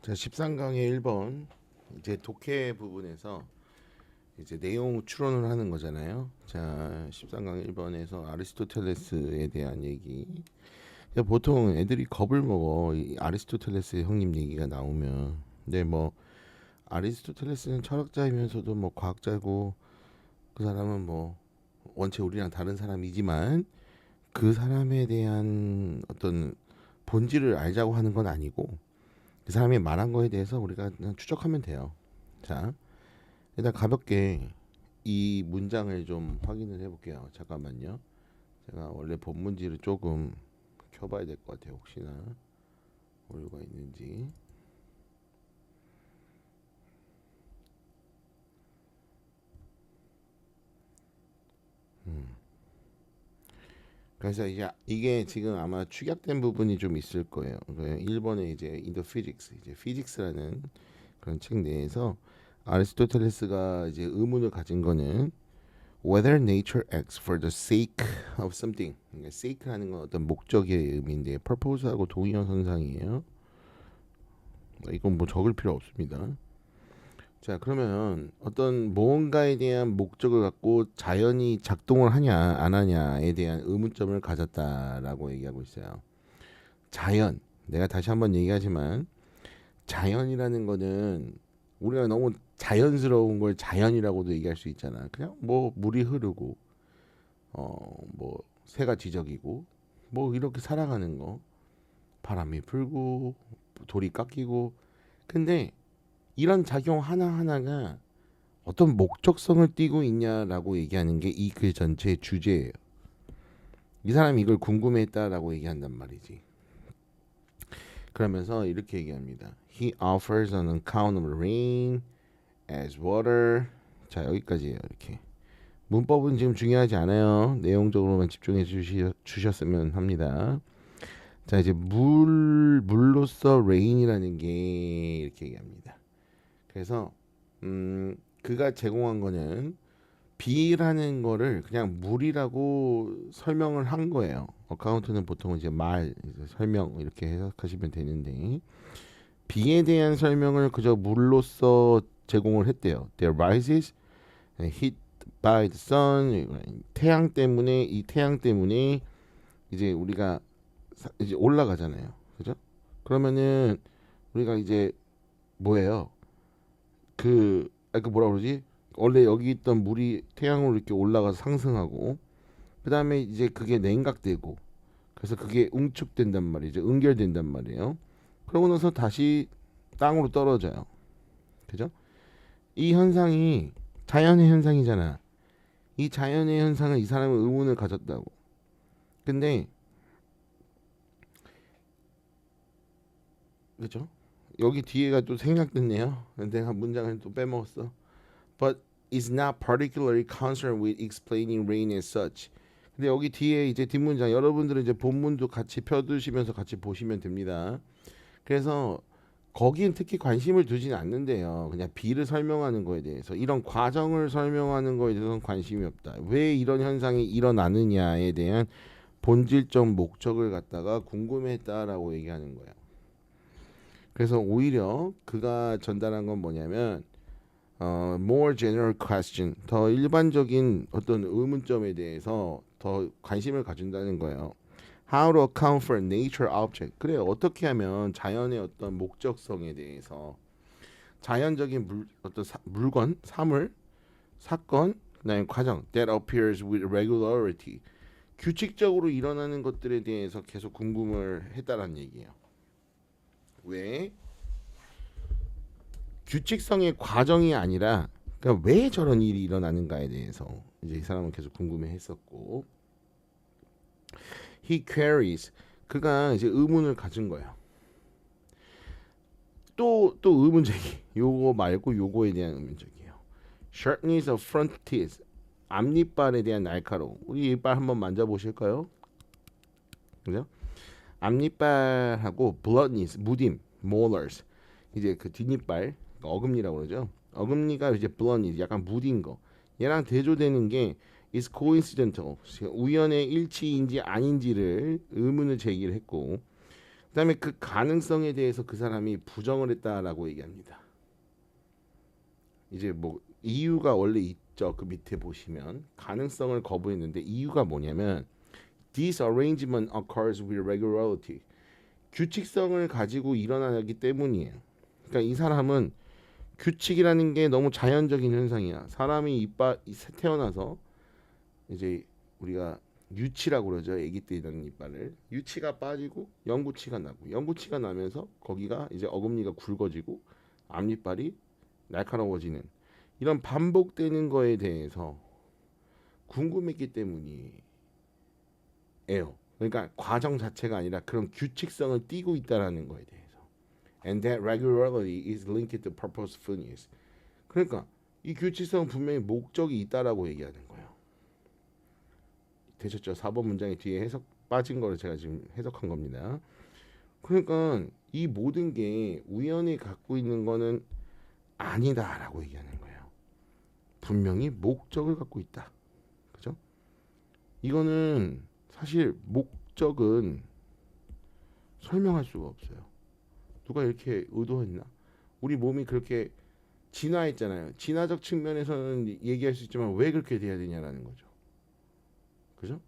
자, 13강의 1번 이제 독해 부분에서 이제 내용 추론을 하는 거잖아요. 자, 13강 1번에서 아리스토텔레스에 대한 얘기. 야, 보통 애들이 겁을 먹어. 이 아리스토텔레스 형님 얘기가 나오면. 근데 뭐 아리스토텔레스는 철학자이면서도 뭐 과학자고 그 사람은 뭐 원체 우리랑 다른 사람이지만 그 사람에 대한 어떤 본질을 알자고 하는 건 아니고 그 사람이 말한 거에 대해서 우리가 그냥 추적하면 돼요. 자, 일단 가볍게 이 문장을 좀 확인을 해볼게요. 잠깐만요. 제가 원래 본문지를 조금 켜봐야 될 것 같아요. 혹시나 오류가 있는지. 그래서 이제 이게 지금 아마 축약된 부분이 좀 있을 거예요. 1번에 이제 In the Physics, 이제 Physics라는 그런 책 내에서 아리스토텔레스가 이제 의문을 가진 거는 whether nature acts for the sake of something. 그러니까 sake라는 건 어떤 목적의 의미인데 purpose하고 동의어 선상이에요. 이건 뭐 적을 필요 없습니다. 자, 그러면 어떤 무언가에 대한 목적을 갖고 자연이 작동을 하냐 안 하냐에 대한 의문점을 가졌다라고 얘기하고 있어요. 자연, 내가 다시 한번 얘기하지만 자연이라는 거는 우리가 너무 자연스러운 걸 자연이라고도 얘기할 수 있잖아. 그냥 뭐 물이 흐르고 뭐 새가 지저귀고 뭐 이렇게 살아가는 거, 바람이 불고 돌이 깎이고. 근데 이런 작용 하나하나가 어떤 목적성을 띠고 있냐라고 얘기하는 게 이 글 전체의 주제예요. 이 사람이 이걸 궁금해했다라고 얘기한단 말이지. 그러면서 이렇게 얘기합니다. He offers an account of rain as water. 자, 여기까지예요. 이렇게. 문법은 지금 중요하지 않아요. 내용적으로만 집중해 주셨으면 합니다. 자, 이제 물로서 rain이라는 게 이렇게 얘기합니다. 그래서 그가 제공한 거는 비라는 거를 그냥 물이라고 설명을 한 거예요. 어카운트는 보통 이제 말, 이제 설명 이렇게 해석하시면 되는데 비에 대한 설명을 그저 물로서 제공을 했대요. There rises heat by the sun. 태양 때문에 이 태양 때문에 이제 우리가 이제 올라가잖아요. 그죠? 그러면은 우리가 이제 뭐예요? 그 뭐라 그러지? 원래 여기 있던 물이 태양으로 이렇게 올라가서 상승하고 그 다음에 이제 그게 냉각되고 그래서 그게 응축된단 말이죠. 응결된단 말이에요. 그러고 나서 다시 땅으로 떨어져요. 그죠? 이 현상이 자연의 현상이잖아. 이 자연의 현상을 이 사람은 의문을 가졌다고. 근데 그죠? 여기 뒤에가 또 생략됐네요. 내가 문장을 또 빼먹었어. But is not particularly concerned with explaining rain as such. 근데 여기 뒤에 이제 뒷문장 여러분들은 이제 본문도 같이 펴두시면서 같이 보시면 됩니다. 그래서 거기엔 특히 관심을 두지는 않는데요. 그냥 비를 설명하는 거에 대해서 이런 과정을 설명하는 거에 대해서는 관심이 없다. 왜 이런 현상이 일어나느냐에 대한 본질적 목적을 갖다가 궁금해했다라고 얘기하는 거예요. 그래서 오히려 그가 전달한 건 뭐냐면 more general question, 더 일반적인 어떤 의문점에 대해서 더 관심을 가진다는 거예요. How to account for nature object. 그래, 어떻게 하면 자연의 어떤 목적성에 대해서 자연적인 어떤 물건, 사물, 사건, 그다음에 과정 that appears with regularity. 규칙적으로 일어나는 것들에 대해서 계속 궁금을 했다라는 얘기예요. 왜? 규칙성의 과정이 아니라 그러니까 왜 저런 일이 일어나는가에 대해서 이제 이 사람은 계속 궁금해했었고, he queries, 그가 이제 의문을 가진 거예요. 또 의문제기. 요거 말고 요거에 대한 의문제기예요. sharpness of front teeth, 앞니빨에 대한 날카로움. 우리 이빨 한번 만져보실까요? 그죠? 앞니빨하고 bluntness, 무딤, molars, 이제 그 뒷니빨, 어금니라고 그러죠. 어금니가 이제 bluntness, 약간 무딘 거. 얘랑 대조되는 게 is coincidental, 우연의 일치인지 아닌지를 의문을 제기를 했고, 그다음에 그 가능성에 대해서 그 사람이 부정을 했다라고 얘기합니다. 이제 뭐 이유가 원래 있죠. 그 밑에 보시면 가능성을 거부했는데 이유가 뭐냐면 This arrangement occurs with regularity. 규칙성을 가지고 일어나기 때문이에요. 그러니까 이 사람은 규칙이라는 게 너무 자연적인 현상이야. 사람이 이빨 태어나서 이제 우리가 유치라고 그러죠. 아기 때 나는 이빨을 유치가 빠지고 영구치가 나고 영구치가 나면서 거기가 이제 어금니가 굵어지고 앞니빨이 날카로워지는 이런 반복되는 거에 대해서 궁금했기 때문이에요. 그러니까 과정 자체가 아니라 그런 규칙성을 띠고 있다라는 거에 대해서. And that regularity is linked to purposefulness. 그러니까 이 규칙성은 분명히 목적이 있다라고 얘기하는 거예요. 되셨죠? 4번 문장의 뒤에 해석 빠진 거를 제가 지금 해석한 겁니다. 그러니까 이 모든 게 우연히 갖고 있는 거는 아니다라고 얘기하는 거예요. 분명히 목적을 갖고 있다. 그죠? 이거는 사실 목적은 설명할 수가 없어요. 누가 이렇게 의도했나? 우리 몸이 그렇게 진화했잖아요. 진화적 측면에서는 얘기할 수 있지만 왜 그렇게 돼야 되냐라는 거죠. 그죠?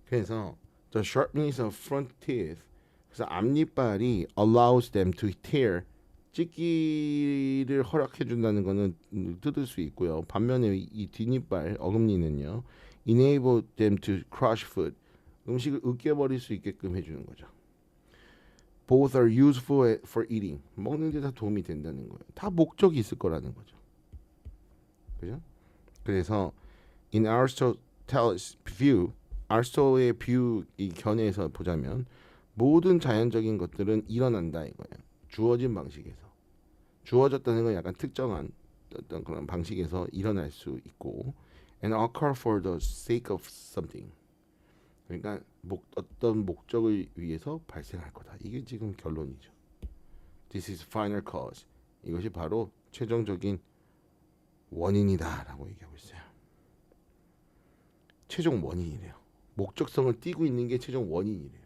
그래서 the sharpness of front teeth 그래서 앞니빨이 allows them to tear 찢기를 허락해 준다는 거는 뜯을 수 있고요. 반면에 이 뒷니빨 어금니는요. enable them to crush food 음식을 으깨버릴 수 있게끔 해주는 거죠. Both are useful for eating 먹는 데 다 도움이 된다는 거예요. 다 목적이 있을 거라는 거죠. 그죠? 그래서 in Aristotle's view 아리스토의 뷰 이 견해에서 보자면 모든 자연적인 것들은 일어난다 이거예요. 주어진 방식에서 주어졌다는 건 약간 특정한 어떤 그런 방식에서 일어날 수 있고 and occur for the sake of something 그러니까 어떤 목적을 위해서 발생할 거다. 이게 지금 결론이죠. This is final cause. 이것이 바로 최종적인 원인이다라고 얘기하고 있어요. 최종 원인이래요. 목적성을 띠고 있는 게 최종 원인이래요.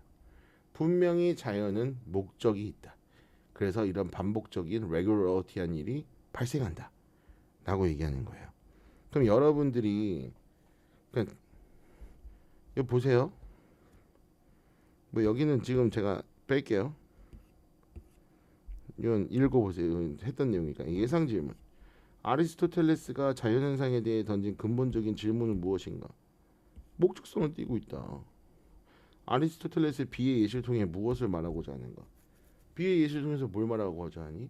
분명히 자연은 목적이 있다. 그래서 이런 반복적인 regularity한 일이 발생한다. 라고 얘기하는 거예요. 그럼 여러분들이 그러니까 이거 보세요. 뭐 여기는 지금 제가 뺄게요. 이건 읽어보세요. 이건 했던 내용이니까 예상 질문. 아리스토텔레스가 자연현상에 대해 던진 근본적인 질문은 무엇인가? 목적성을 띠고 있다. 아리스토텔레스의 비의 예시를 통해 무엇을 말하고자 하는가? 비의 예시를 통해서 뭘 말하고자 하니?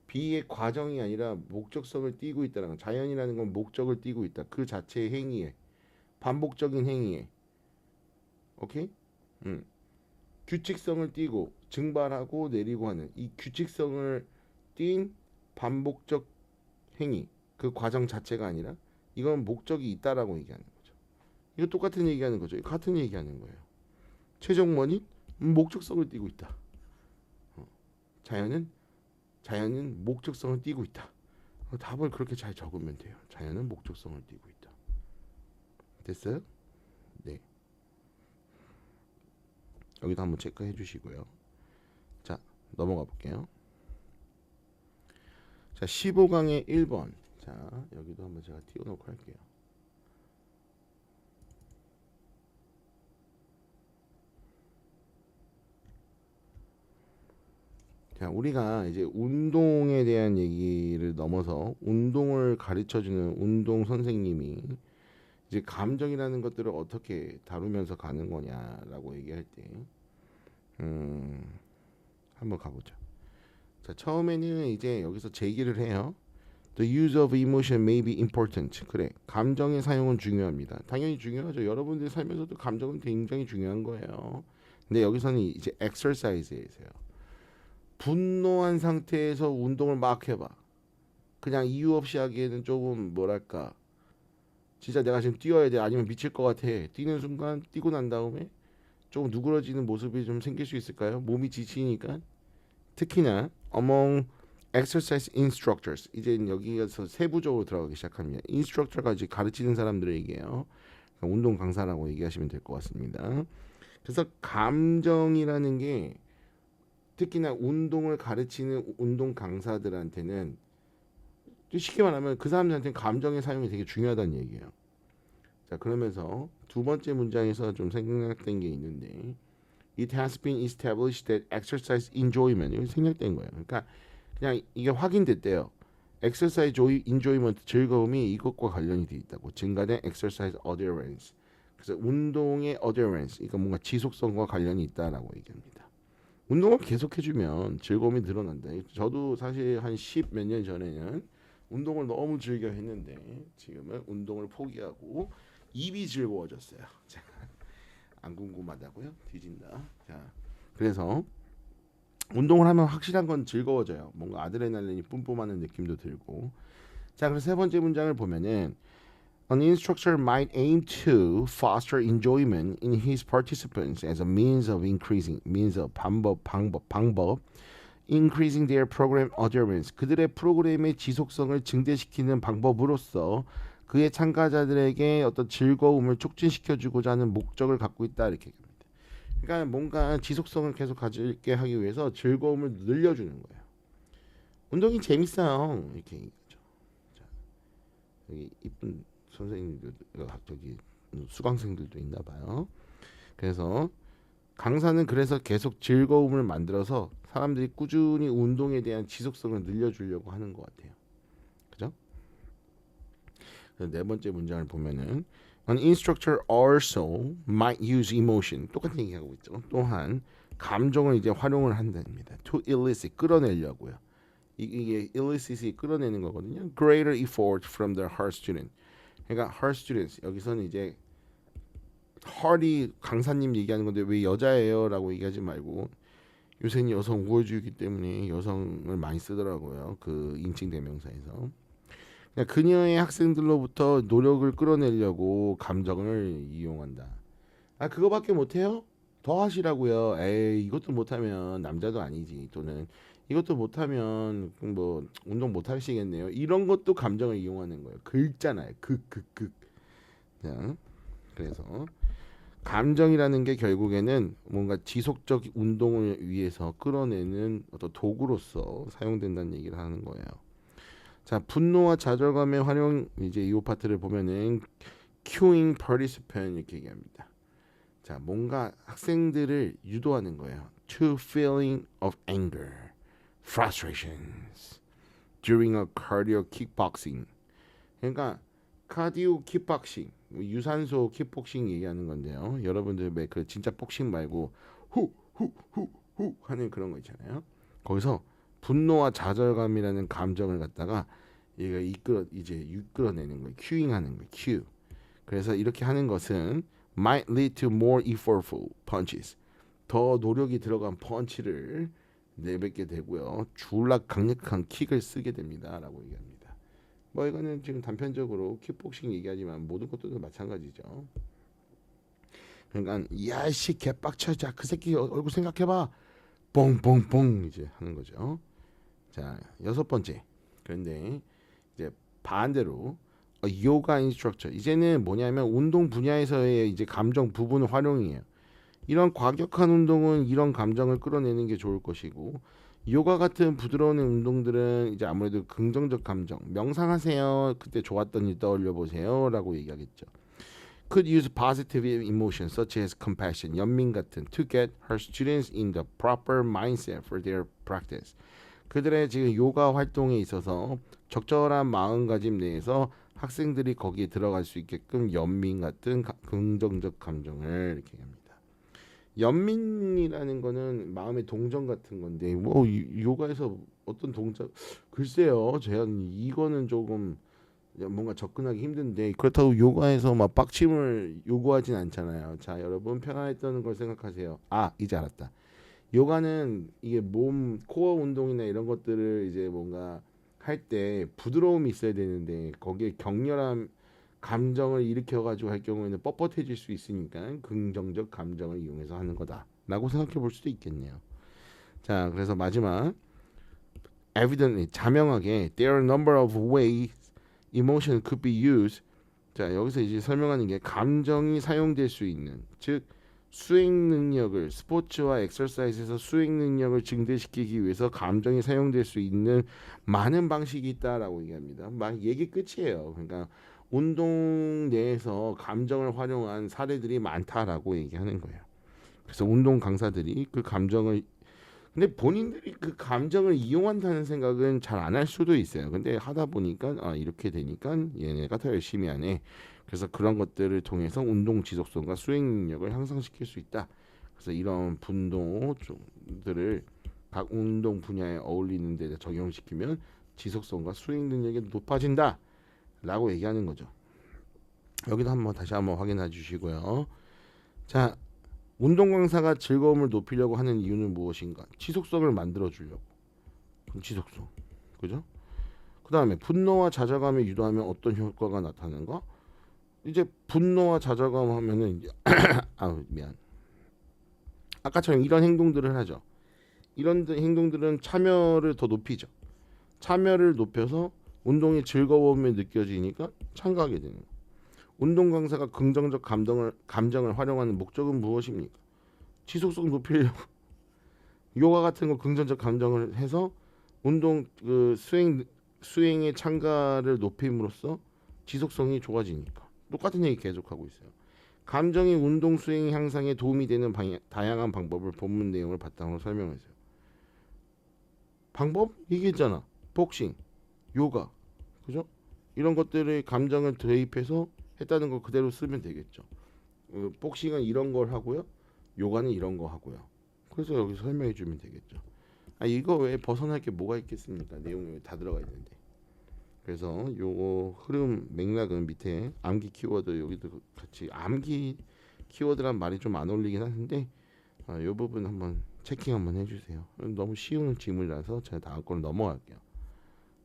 비의 과정이 아니라 목적성을 띠고 있다는 건 자연이라는 건 목적을 띠고 있다. 그 자체의 행위에 반복적인 행위에 오케이? 규칙성을 띠고 증발하고 내리고 하는 이 규칙성을 띈 반복적 행위 그 과정 자체가 아니라 이건 목적이 있다라고 얘기하는 거죠. 이거 똑같은 얘기하는 거죠. 같은 얘기하는 거예요. 최종 원인 목적성을 띠고 있다. 자연은 목적성을 띠고 있다. 답을 그렇게 잘 적으면 돼요. 자연은 목적성을 띠고 있다. 됐어요? 네. 여기도 한번 체크해 주시고요. 자, 넘어가 볼게요. 자, 15강의 1번. 자, 여기도 한번 제가 띄워놓고 할게요. 자, 우리가 이제 운동에 대한 얘기를 넘어서 운동을 가르쳐주는 운동 선생님이 이제 감정이라는 것들을 어떻게 다루면서 가는 거냐라고 얘기할 때, 한번 가보죠. 자, 처음에는 이제 여기서 제기를 해요. The use of emotion may be important. 그래, 감정의 사용은 중요합니다. 당연히 중요하죠. 여러분들 살면서도 감정은 굉장히 중요한 거예요. 근데 여기서는 이제 exercise에서요. 분노한 상태에서 운동을 막 해봐. 그냥 이유 없이 하기에는 조금 뭐랄까 진짜 내가 지금 뛰어야 돼 아니면 미칠 것 같아 뛰는 순간 뛰고 난 다음에 조금 누그러지는 모습이 좀 생길 수 있을까요? 몸이 지치니까. 특히나 among exercise instructors 이제 여기에서 세부적으로 들어가기 시작합니다. instructor가 이제 가르치는 사람들을 얘기해요. 운동 강사라고 얘기하시면 될 것 같습니다. 그래서 감정이라는 게 특히나 운동을 가르치는 운동 강사들한테는 쉽게 말하면 그 사람들한테는 감정의 사용이 되게 중요하다는 얘기예요. 자, 그러면서 두 번째 문장에서 좀 생략된 게 있는데 It has been established that exercise enjoyment 이거 생략된 거예요. 그러니까 그냥 이게 확인됐대요. exercise enjoyment 즐거움이 이것과 관련이 돼 있다고. 증가된 exercise adherence. 그래서 운동의 adherence, 그러니까 뭔가 지속성과 관련이 있다라고 얘기합니다. 운동을 계속해주면 즐거움이 늘어난다. 저도 사실 한 10 몇 년 전에는 운동을 너무 즐겨 했는데 지금은 운동을 포기하고 입이 즐거워졌어요. 안 궁금하다고요? 뒤진다. 자, 그래서 운동을 하면 확실한 건 즐거워져요. 뭔가 아드레날린이 뿜뿜하는 느낌도 들고. 자, 그래서 세 번째 문장을 보면은 An instructor might aim to foster enjoyment in his participants as a means of 방법 increasing their program adherence 그들의 프로그램의 지속성을 증대시키는 방법으로서 그의 참가자들에게 어떤 즐거움을 촉진시켜주고자 하는 목적을 갖고 있다 이렇게 얘기합니다. 그러니까 뭔가 지속성을 계속 가지게 하기 위해서 즐거움을 늘려주는 거예요. 운동이 재밌어요 이렇게 얘기하죠. 자, 여기 이쁜 선생님들 저기 수강생들도 있나 봐요. 그래서 강사는 그래서 계속 즐거움을 만들어서 사람들이 꾸준히 운동에 대한 지속성을 늘려주려고 하는 것 같아요. 그죠? 네 번째 문장을 보면은 An instructor also might use emotion 똑같은 얘기하고 있죠. 또한 감정을 이제 활용을 한답니다. To elicit 끌어내려고요. 이게 elicit이 끌어내는 거거든요. Greater effort from the her student. 그러니까 her students 여기서는 이제 her이 강사님 얘기하는 건데 왜 여자예요라고 얘기하지 말고 요새는 여성 우월주의이기 때문에 여성을 많이 쓰더라고요. 그 인칭 대명사에서. 그냥 그녀의 학생들로부터 노력을 끌어내려고 감정을 이용한다. 아 그거밖에 못해요? 더 하시라고요. 에이 이것도 못하면 남자도 아니지. 또는 이것도 못하면 뭐 운동 못 하시겠네요. 이런 것도 감정을 이용하는 거예요. 긁잖아요. 극. 자, 그래서 감정이라는 게 결국에는 뭔가 지속적 운동을 위해서 끌어내는 어떤 도구로서 사용된다는 얘기를 하는 거예요. 자, 분노와 좌절감의 활용 이제 이 파트를 보면은 cueing participant 이렇게 얘기합니다. 자, 뭔가 학생들을 유도하는 거예요. To feeling of anger, frustrations during a cardio kickboxing. 그러니까 카디오 킥박싱, 유산소 킥복싱 얘기하는 건데요. 여러분들 그 진짜 복싱 말고 후 하는 그런 거 있잖아요. 거기서 분노와 좌절감이라는 감정을 갖다가 얘가 이끌어내는 거예요. 큐잉하는 거예요. 큐. 그래서 이렇게 하는 것은 might lead to more effortful punches. 더 노력이 들어간 펀치를 내뱉게 되고요. 줄라 강력한 킥을 쓰게 됩니다라고 얘기합니다. 뭐 이거는 지금 단편적으로 킥복싱 얘기하지만 모든 것들도 마찬가지죠. 그러니까 야씨 개빡쳐 자 그 새끼 얼굴 생각해봐 뽕뽕뽕 이제 하는 거죠. 자 여섯 번째 그런데 이제 반대로 요가 인스트럭처 이제는 뭐냐면 운동 분야에서의 이제 감정 부분 활용이에요. 이런 과격한 운동은 이런 감정을 끌어내는 게 좋을 것이고 요가 같은 부드러운 운동들은 이제 아무래도 긍정적 감정 명상하세요. 그때 좋았던 일 떠올려 보세요라고 얘기하겠죠. Could use positive emotions such as compassion, 연민 같은 to get her students in the proper mindset for their practice. 그들의 지금 요가 활동에 있어서 적절한 마음가짐 내에서 학생들이 거기에 들어갈 수 있게끔 연민 같은 긍정적 감정을 이렇게 합니다. 연민이라는 거는 마음의 동정 같은 건데 뭐 요가에서 어떤 동작 글쎄요 제가 이거는 조금 뭔가 접근하기 힘든데 그렇다고 요가에서 막 빡침을 요구하진 않잖아요. 자 여러분 편안했던 걸 생각하세요. 아 이제 알았다. 요가는 이게 몸 코어 운동이나 이런 것들을 이제 뭔가 할 때 부드러움이 있어야 되는데 거기에 격렬한 감정을 일으켜가지고 할 경우에는 뻣뻣해질 수 있으니까 긍정적 감정을 이용해서 하는 거다라고 생각해 볼 수도 있겠네요. 자, 그래서 마지막 evidently 자명하게 there are a number of ways emotion could be used. 자, 여기서 이제 설명하는 게 감정이 사용될 수 있는 즉 수행 능력을 스포츠와 엑서사이즈에서 수행 능력을 증대시키기 위해서 감정이 사용될 수 있는 많은 방식이 있다라고 얘기합니다. 막 얘기 끝이에요. 그러니까 운동 내에서 감정을 활용한 사례들이 많다라고 얘기하는 거예요. 그래서 운동 강사들이 그 감정을 근데 본인들이 그 감정을 이용한다는 생각은 잘 안 할 수도 있어요. 근데 하다 보니까 이렇게 되니까 얘네가 더 열심히 하네. 그래서 그런 것들을 통해서 운동 지속성과 수행 능력을 향상시킬 수 있다. 그래서 이런 분도들을 각 운동 분야에 어울리는 데 적용시키면 지속성과 수행 능력이 높아진다라고 얘기하는 거죠. 여기도 한번 다시 한번 확인해 주시고요. 자, 운동 강사가 즐거움을 높이려고 하는 이유는 무엇인가? 지속성을 만들어 주려고. 지속성. 그죠? 그다음에 분노와 좌절감을 유도하면 어떤 효과가 나타나는가? 이제 분노와 좌절감 하면은 이제 미안. 아까처럼 이런 행동들을 하죠. 이런 행동들은 참여를 더 높이죠. 참여를 높여서 운동이 즐거움이 느껴지니까 참가하게 되는 거예요. 운동 강사가 긍정적 감정을 활용하는 목적은 무엇입니까? 지속성 높이려고 요가 같은 거 긍정적 감정을 해서 운동 그 수행의 참가를 높임으로써 지속성이 좋아지니까 똑같은 얘기 계속하고 있어요. 감정이 운동 수행 향상에 도움이 되는 다양한 방법을 본문 내용을 바탕으로 설명했어요. 방법 얘기했잖아. 복싱, 요가, 그죠? 이런 것들을 감정을 대입해서 했다는 거 그대로 쓰면 되겠죠. 복싱은 이런 걸 하고요. 요가는 이런 거 하고요. 그래서 여기서 설명해 주면 되겠죠. 이거 외에 벗어날 게 뭐가 있겠습니까? 내용이 다 들어가 있는데. 그래서 요거 흐름 맥락은 밑에 암기 키워드 여기도 같이 암기 키워드란 말이 좀 안 어울리긴 하는데 요 부분 한번 체킹 한번 해주세요. 너무 쉬운 질문이라서 제가 다음 걸로 넘어갈게요.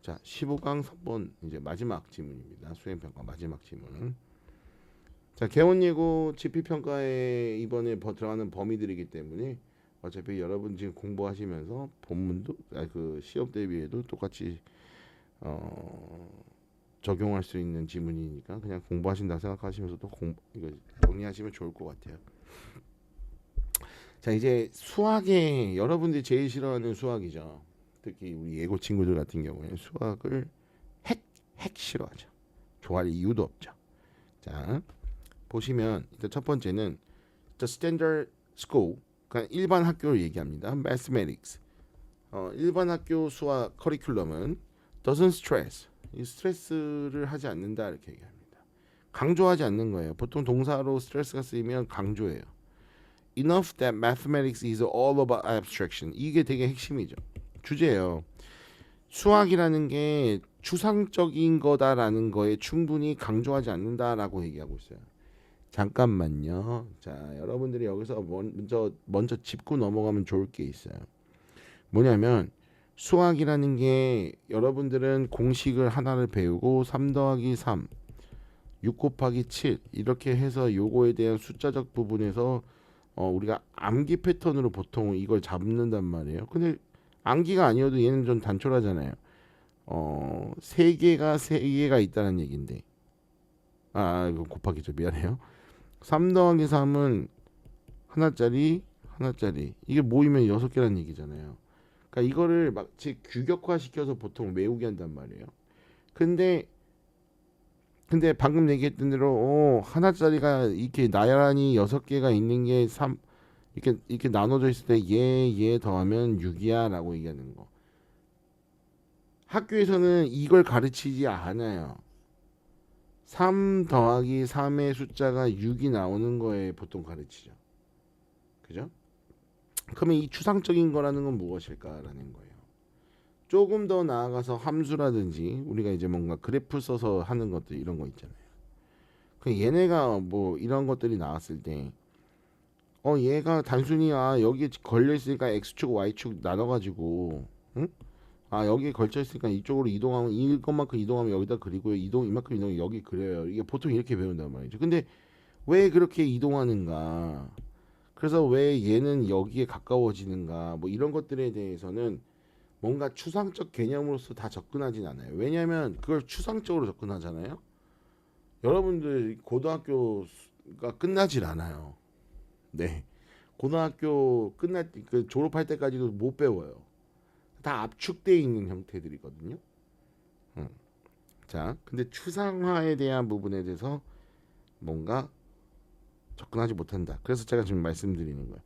자, 15강 3번 이제 마지막 지문입니다. 수행평가 마지막 지문. 자, 개원예고 지필평가에 이번에 들어가는 범위들이기 때문에 어차피 여러분 지금 공부하시면서 본문도 그 시험 대비에도 똑같이 적용할 수 있는 지문이니까 그냥 공부하신다 생각하시면서도 이거 정리하시면 좋을 것 같아요. 자, 이제 수학에 여러분들이 제일 싫어하는 수학이죠. 특히 우리 예고 친구들 같은 경우에 수학을 핵 싫어하죠. 좋아할 이유도 없죠. 자, 보시면 일단 첫 번째는 the standard school, 그러니까 일반 학교를 얘기합니다. Mathematics. 일반 학교 수학 커리큘럼은 doesn't stress, 이 스트레스를 하지 않는다 이렇게 얘기합니다. 강조하지 않는 거예요. 보통 동사로 스트레스가 쓰이면 강조해요. Enough that mathematics is all about abstraction. 이게 되게 핵심이죠. 주제예요. 수학이라는 게 추상적인 거다라는 거에 충분히 강조하지 않는다라고 얘기하고 있어요. 잠깐만요. 자, 여러분들이 여기서 먼저 짚고 넘어가면 좋을 게 있어요. 뭐냐면 수학이라는 게 여러분들은 공식을 하나를 배우고 3 더하기 3, 6 곱하기 7 이렇게 해서 요거에 대한 숫자적 부분에서 우리가 암기 패턴으로 보통 이걸 잡는단 말이에요. 근데 암기가 아니어도 얘는 좀 단촐하잖아요. 세 개가 있다는 얘긴데. 이거 곱하기죠. 미안해요. 3 더하기 3은 하나짜리 이게 모이면 6개라는 얘기잖아요. 그러니까 이거를 마치 규격화시켜서 보통 외우게 한단 말이에요. 근데 방금 얘기했던 대로 하나짜리가 이렇게 나열하니 6개가 있는 게 이렇게 나눠져 있을 때 얘 더하면 6이야 라고 얘기하는 거. 학교에서는 이걸 가르치지 않아요. 3 더하기 3의 숫자가 6이 나오는 거에 보통 가르치죠. 그죠? 그러면 이 추상적인 거라는 건 무엇일까라는 거예요. 조금 더 나아가서 함수라든지 우리가 이제 뭔가 그래프 써서 하는 것들 이런 거 있잖아요. 그 얘네가 뭐 이런 것들이 나왔을 때 얘가 단순히 여기 걸려 있으니까 x축 y축 나눠가지고 응? 여기 걸쳐 있으니까 이쪽으로 이동하면 이것만큼 이동하면 여기다 그리고요. 이만큼 이동하면 여기 그려요. 이게 보통 이렇게 배운단 말이죠. 근데 왜 그렇게 이동하는가? 그래서 왜 얘는 여기에 가까워지는가? 뭐 이런 것들에 대해서는 뭔가 추상적 개념으로서 다 접근하진 않아요. 왜냐하면 그걸 추상적으로 접근하잖아요. 여러분들 고등학교가 끝나질 않아요. 네. 고등학교 끝날 그 졸업할 때까지도 못 배워요. 다 압축되어 있는 형태들이거든요. 음. 자, 근데 추상화에 대한 부분에 대해서 뭔가 접근하지 못한다. 그래서 제가 지금 말씀드리는 거예요.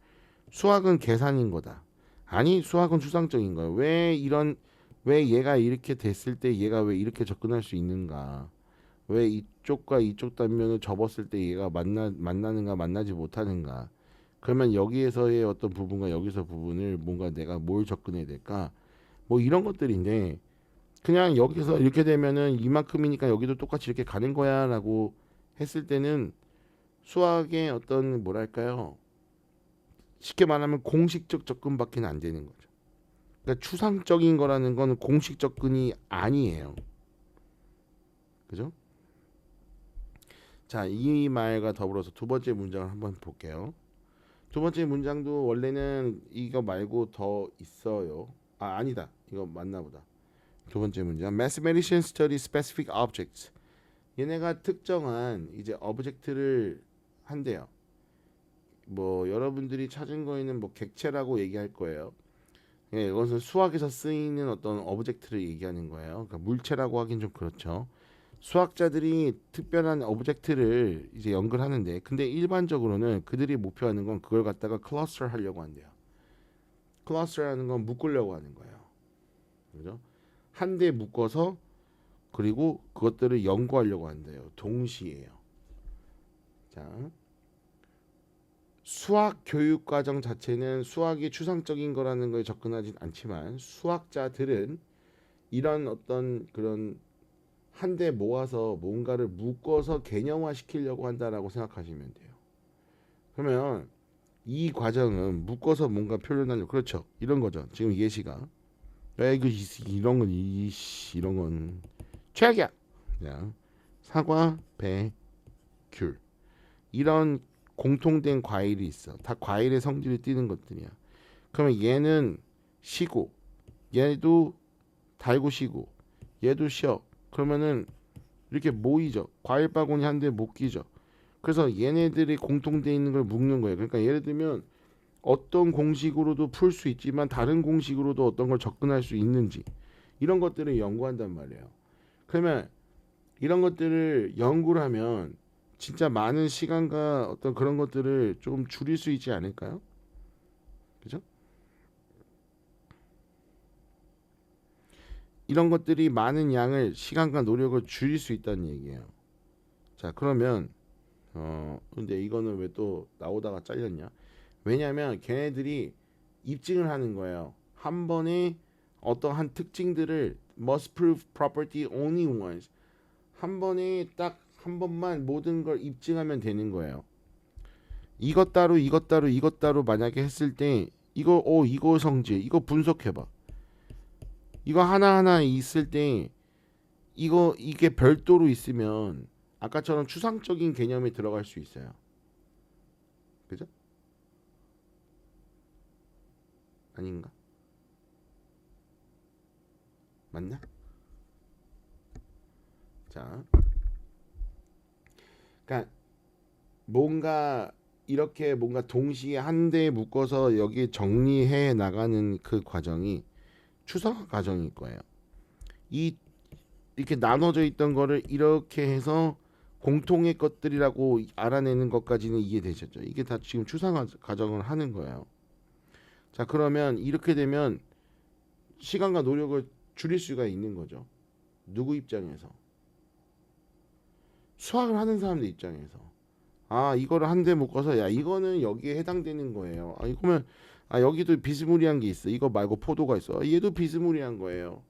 수학은 계산인 거다. 아니, 수학은 추상적인 거예요. 왜 얘가 이렇게 됐을 때 얘가 왜 이렇게 접근할 수 있는가? 왜 이쪽과 이쪽 단면을 접었을 때 얘가 만나는가 만나지 못하는가? 그러면 여기에서의 어떤 부분과 여기서 부분을 뭔가 내가 뭘 접근해야 될까? 뭐 이런 것들인데 그냥 여기서 이렇게 되면은 이만큼이니까 여기도 똑같이 이렇게 가는 거야라고 했을 때는 수학의 어떤 뭐랄까요? 쉽게 말하면 공식적 접근밖에 안 되는 거죠. 그러니까 추상적인 거라는 거는 공식 접근이 아니에요. 그죠? 자, 이 말과 더불어서 두 번째 문장을 한번 볼게요. 두 번째 문장도 원래는 이거 말고 더 있어요. 아, 아니다. 이거 맞나 보다. 두 번째 문장. Mathematicians study specific objects. 얘네가 특정한 이제 오브젝트를 한대요. 뭐 여러분들이 찾은 거에는 뭐 객체라고 얘기할 거예요. 예, 이것은 수학에서 쓰이는 어떤 오브젝트를 얘기하는 거예요. 그러니까 물체라고 하긴 좀 그렇죠. 수학자들이 특별한 오브젝트를 이제 연결하는데, 근데 일반적으로는 그들이 목표하는 건 그걸 갖다가 클러스터 하려고 한대요. 클러스터라는 건 묶으려고 하는 거예요. 그죠? 한 대 묶어서 그리고 그것들을 연구하려고 한대요. 동시에요. 자, 수학 교육 과정 자체는 수학이 추상적인 거라는 거에 접근하진 않지만 수학자들은 이런 어떤 그런 한데 모아서 뭔가를 묶어서 개념화 시키려고 한다라고 생각하시면 돼요. 그러면 이 과정은 묶어서 뭔가 표현하려고 그렇죠. 이런 거죠. 지금 예시가 이거 이런 건 이런 건 최악이야. 그냥 사과, 배, 귤 이런 공통된 과일이 있어. 다 과일의 성질을 띠는 것들이야. 그러면 얘는 시고 얘도 달고 시고 얘도 쉬어. 그러면은 이렇게 모이죠. 과일 바구니 한 대 못 끼죠. 그래서 얘네들이 공통되어 있는 걸 묶는 거예요. 그러니까 예를 들면 어떤 공식으로도 풀 수 있지만 다른 공식으로도 어떤 걸 접근할 수 있는지 이런 것들을 연구한단 말이에요. 그러면 이런 것들을 연구를 하면 진짜 많은 시간과 어떤 그런 것들을 좀 줄일 수 있지 않을까요? 그죠? 이런 것들이 많은 양을 시간과 노력을 줄일 수 있다는 얘기예요. 자, 그러면 근데 이거는 왜 또 나오다가 잘렸냐? 왜냐하면 걔네들이 입증을 하는 거예요. 한 번에 어떠한 특징들을 must prove property only once. 한 번에 딱 한 번만 모든 걸 입증하면 되는 거예요. 이것 따로 이것 따로 이것 따로 만약에 했을 때 이거 성질 이거 분석해 봐. 이거 하나하나 있을 때 이게 별도로 있으면 아까처럼 추상적인 개념이 들어갈 수 있어요. 그죠? 아닌가? 맞나? 자, 그러니까 뭔가 이렇게 뭔가 동시에 한 대에 묶어서 여기 정리해 나가는 그 과정이 추상화 과정일 거예요. 이 이렇게 나눠져 있던 거를 이렇게 해서 공통의 것들이라고 알아내는 것까지는 이해되셨죠? 이게 다 지금 추상화 과정을 하는 거예요. 자, 그러면 이렇게 되면 시간과 노력을 줄일 수가 있는 거죠. 누구 입장에서? 수학을 하는 사람들 입장에서. 아, 이거를 한 대 묶어서 야, 이거는 여기에 해당되는 거예요. 아, 이거면 아, 여기도 비스무리한 게 있어. 이거 말고 포도가 있어. 아, 얘도 비스무리한 거예요.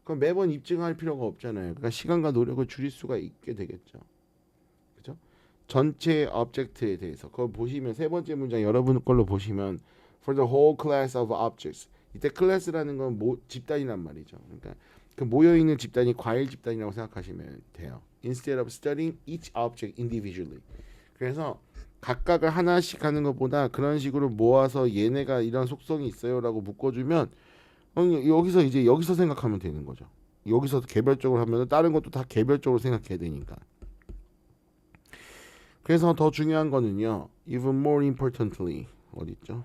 그럼 매번 입증할 필요가 없잖아요. 그러니까 시간과 노력을 줄일 수가 있게 되겠죠. 그죠? 전체 object에 대해서 그걸 보시면 세 번째 문장 여러분 걸로 보시면 for the whole class of objects. 이때 클래스라는 건 집단이란 말이죠. 그러니까 그 모여 있는 집단이 과일 집단이라고 생각하시면 돼요. Instead of studying each object individually. 그래서 각각을 하나씩 하는 것보다 그런 식으로 모아서 얘네가 이런 속성이 있어요라고 묶어주면 여기서 생각하면 되는 거죠. 여기서 개별적으로 하면 다른 것도 다 개별적으로 생각해야 되니까. 그래서 더 중요한 거는요. Even more importantly 어디 있죠?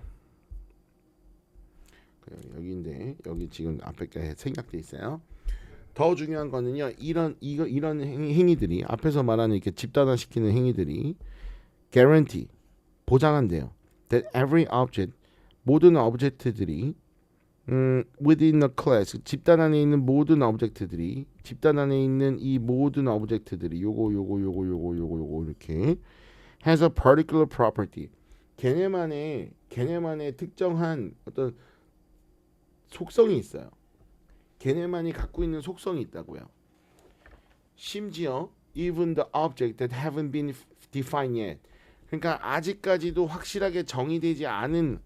여기인데 여기 지금 앞에 게 생략돼 있어요. 더 중요한 거는요. 이런 행위들이 앞에서 말하는 이렇게 집단화시키는 행위들이 guarantee 보장한대요. That every object 모든 오브젝트들이 within a class 집단 안에 있는 모든 오브젝트들이 집단 안에 있는 이 모든 오브젝트들이 요거 이렇게 has a particular property 걔네만의 특정한 어떤 속성이 있어요. 걔네만이 갖고 있는 속성이 있다고요. 심지어 even the object that haven't been defined yet 그러니까 아직까지도 확실하게 정의되지 않은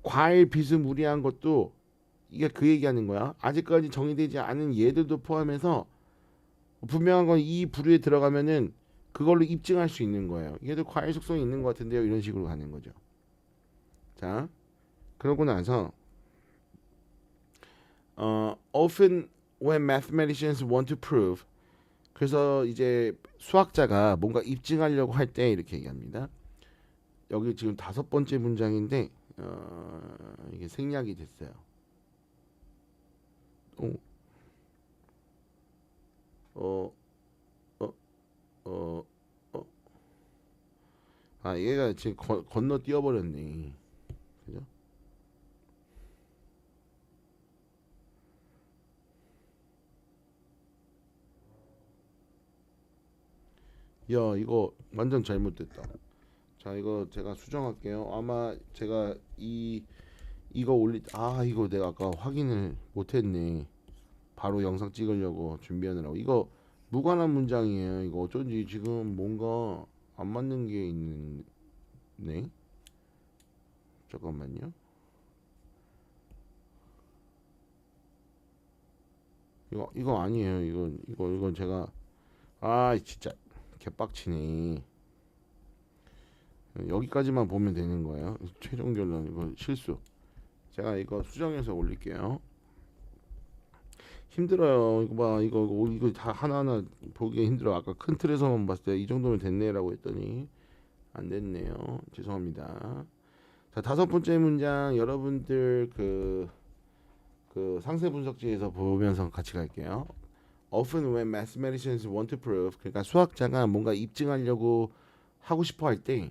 과일 비스무리한 것도 이게 그 얘기하는 거야. 아직까지 정의되지 않은 얘들도 포함해서 분명한 건 이 부류에 들어가면은 그걸로 입증할 수 있는 거예요. 얘도 과일 속성이 있는 것 같은데요. 이런 식으로 가는 거죠. 자, 그러고 나서 often when mathematicians want to prove 그래서 이제 수학자가 뭔가 입증하려고 할 때 이렇게 얘기합니다. 여기 지금 5번째 문장인데 이게 생략이 됐어요. 얘가 지금 건너 뛰어버렸네. 그죠? 야, 이거 완전 잘못됐다. 자, 이거 제가 수정할게요. 아마 제가 이거 이거 내가 아까 확인을 못했네. 바로 영상 찍으려고 준비하느라고. 이거 무관한 문장이에요. 이거 어쩐지 지금 뭔가 안 맞는 게 있네. 잠깐만요. 이거 아니에요. 이건 제가 진짜 개빡치네. 여기까지만 보면 되는 거예요. 최종 결론 이거 실수. 제가 이거 수정해서 올릴게요. 힘들어요. 이거 봐. 이거 다 하나하나 보기 힘들어. 아까 큰 틀에서만 봤을 때 이 정도면 됐네라고 했더니 안 됐네요. 죄송합니다. 자, 5번째 문장 여러분들 그 상세 분석지에서 보면서 같이 갈게요. Often when mathematicians want to prove 그러니까 수학자가 뭔가 입증하려고 하고 싶어 할 때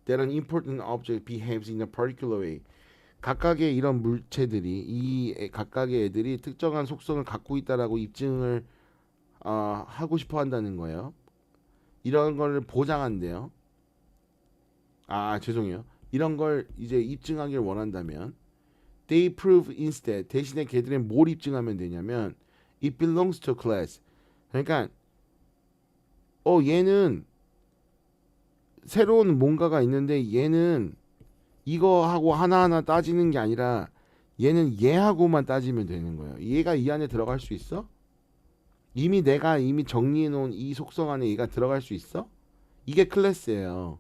that an important object behaves in a particular way 각각의 이런 물체들이 이 각각의 애들이 특정한 속성을 갖고 있다라고 입증을 하고 싶어 한다는 거예요. 이런 걸 보장한대요. 죄송해요. 이런 걸 이제 입증하길 원한다면 they prove instead 대신에 걔들은 뭘 입증하면 되냐면 it belongs to class 그러니까 얘는 새로운 뭔가가 있는데 얘는 이거하고 하나하나 따지는 게 아니라 얘는 얘하고만 따지면 되는 거예요. 얘가 이 안에 들어갈 수 있어? 내가 정리해 놓은 이 속성 안에 얘가 들어갈 수 있어? 이게 클래스예요.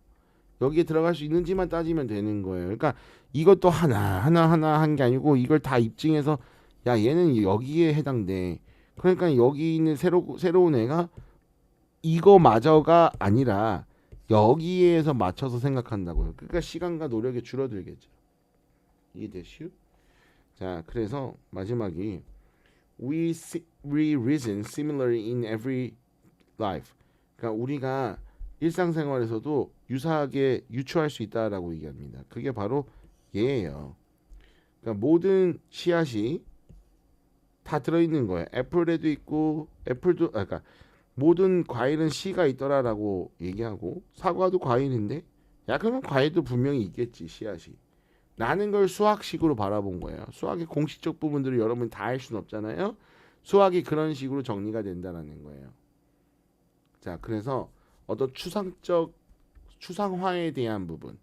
여기에 들어갈 수 있는지만 따지면 되는 거예요. 그러니까 이것도 하나 한 게 아니고 이걸 다 입증해서 야 얘는 여기에 해당돼. 그러니까 여기 있는 새로운 애가 이거마저가 아니라 여기에서 맞춰서 생각한다고요. 그러니까 시간과 노력이 줄어들겠죠. 이해되시오? 자, 그래서 마지막이 we reason similarly in every life. 그러니까 우리가 일상생활에서도 유사하게 유추할 수 있다라고 얘기합니다. 그게 바로 얘예요. 그러니까 모든 씨앗이 다 들어있는 거예요. 애플에도 있고 그러니까 모든 과일은 씨가 있더라라고 얘기하고 사과도 과일인데 그러면 과일도 분명히 있겠지 씨앗이. 라는 걸 수학식으로 바라본 거예요. 수학의 공식적 부분들을 여러분이 다 알 수는 없잖아요. 수학이 그런 식으로 정리가 된다라는 거예요. 자, 그래서 어떤 추상화에 대한 부분.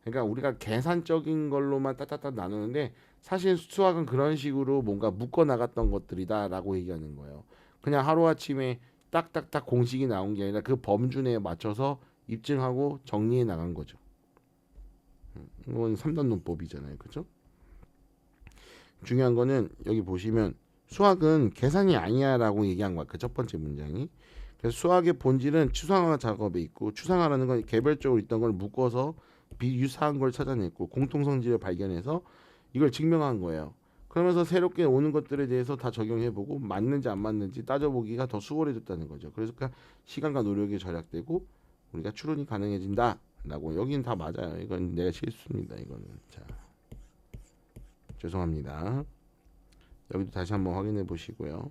그러니까 우리가 계산적인 걸로만 따따따 나누는데 사실 수학은 그런 식으로 뭔가 묶어 나갔던 것들이다라고 얘기하는 거예요. 그냥 하루아침에 딱딱딱 공식이 나온 게 아니라 그 범주 내에 맞춰서 입증하고 정리해 나간 거죠. 이건 3단 논법이잖아요. 그죠? 중요한 거는 여기 보시면 수학은 계산이 아니야 라고 얘기한 거야. 그 첫 번째 문장이. 그래서 수학의 본질은 추상화 작업에 있고, 추상화라는 건 개별적으로 있던 걸 묶어서 비유사한 걸 찾아냈고 공통성질을 발견해서 이걸 증명한 거예요. 그러면서 새롭게 오는 것들에 대해서 다 적용해보고 맞는지 안 맞는지 따져보기가 더 수월해졌다는 거죠. 그래서 시간과 노력이 절약되고 우리가 추론이 가능해진다라고. 여기는 다 맞아요. 이건 내가 실수입니다. 이거는. 자, 죄송합니다. 여기도 다시 한번 확인해 보시고요.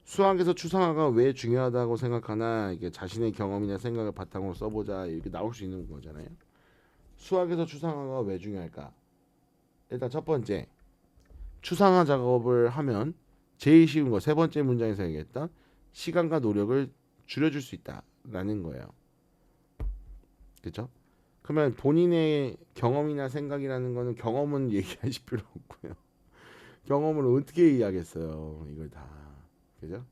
수학에서 추상화가 왜 중요하다고 생각하나, 이게 자신의 경험이나 생각을 바탕으로 써보자, 이렇게 나올 수 있는 거잖아요. 수학에서 추상화가 왜 중요할까? 일단 첫 번째, 추상화 작업을 하면 제일 쉬운 거, 세 번째 문장에서 얘기했던 시간과 노력을 줄여줄 수 있다라는 거예요. 그렇죠? 그러면 본인의 경험이나 생각이라는 거는, 경험은 얘기하실 필요 없고요. 경험을 어떻게 이해하겠어요, 이걸 다. 그죠?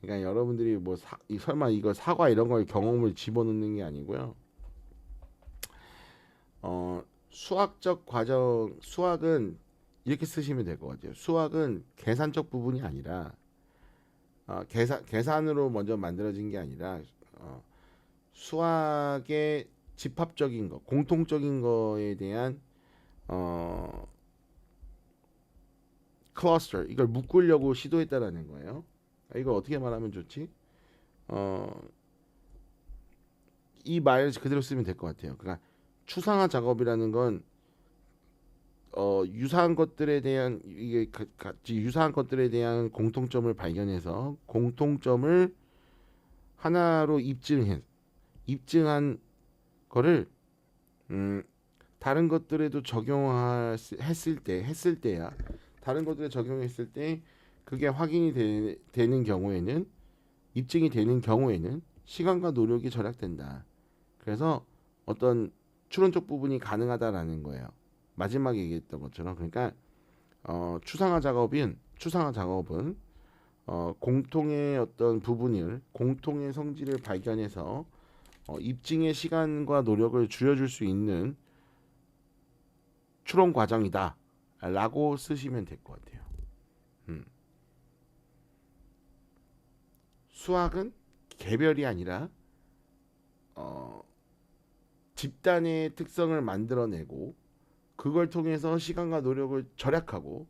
그러니까 여러분들이 뭐 설마 이거 사과 이런 걸 경험을 집어넣는 게 아니고요. 수학적 과정, 수학은 이렇게 쓰시면 될 것 같아요. 수학은 계산적 부분이 아니라, 계산으로 먼저 만들어진 게 아니라, 수학의 집합적인 거, 공통적인 거에 대한 클러스터, 이걸 묶으려고 시도했다라는 거예요. 이걸 어떻게 말하면 좋지? 이 말 그대로 쓰면 될 것 같아요. 그러니까 추상화 작업이라는 건 유사한 것들에 대한, 이게 같이 유사한 것들에 대한 공통점을 발견해서 공통점을 하나로 입증한 거를 다른 것들에도 했을 때야, 다른 것들에 적용했을 때 그게 확인이 되는 경우에는, 입증이 되는 경우에는 시간과 노력이 절약된다. 그래서 어떤 추론적 부분이 가능하다라는 거예요. 마지막에 얘기했던 것처럼. 그러니까 추상화 작업은 공통의 어떤 부분을, 공통의 성질을 발견해서 입증의 시간과 노력을 줄여줄 수 있는 추론 과정이다 라고 쓰시면 될 것 같아요. 수학은 개별이 아니라 집단의 특성을 만들어내고 그걸 통해서 시간과 노력을 절약하고,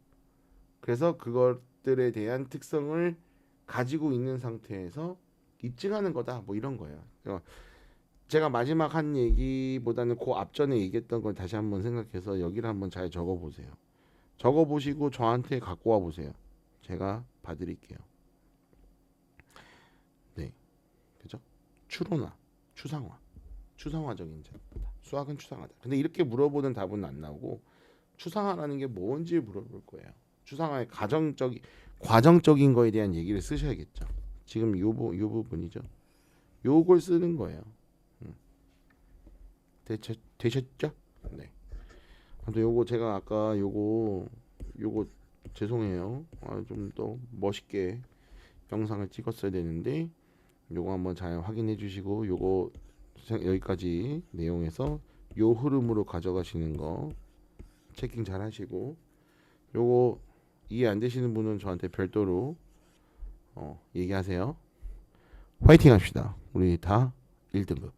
그래서 그것들에 대한 특성을 가지고 있는 상태에서 입증하는 거다, 뭐 이런 거예요. 제가 마지막 한 얘기보다는 그 앞전에 얘기했던 걸 다시 한번 생각해서 여기를 한번 잘 적어보세요. 적어보시고 저한테 갖고 와보세요. 제가 봐드릴게요. 네, 그죠? 추론화, 추상화적인 작업이다. 수학은 추상하다. 근데 이렇게 물어보는 답은 안 나오고, 추상화라는 게 뭔지 물어볼 거예요. 추상화의 과정적인 거에 대한 얘기를 쓰셔야겠죠. 지금 요 부분이죠. 요걸 쓰는 거예요. 되셨죠? 네. 아무튼 요거 제가 아까 요거 죄송해요. 좀 더 멋있게 영상을 찍었어야 되는데, 요거 한번 잘 확인해 주시고, 요거 여기까지 내용에서 요 흐름으로 가져가시는 거 체킹 잘 하시고, 요거 이해 안 되시는 분은 저한테 별도로 얘기하세요. 화이팅 합시다. 우리 다 1등급.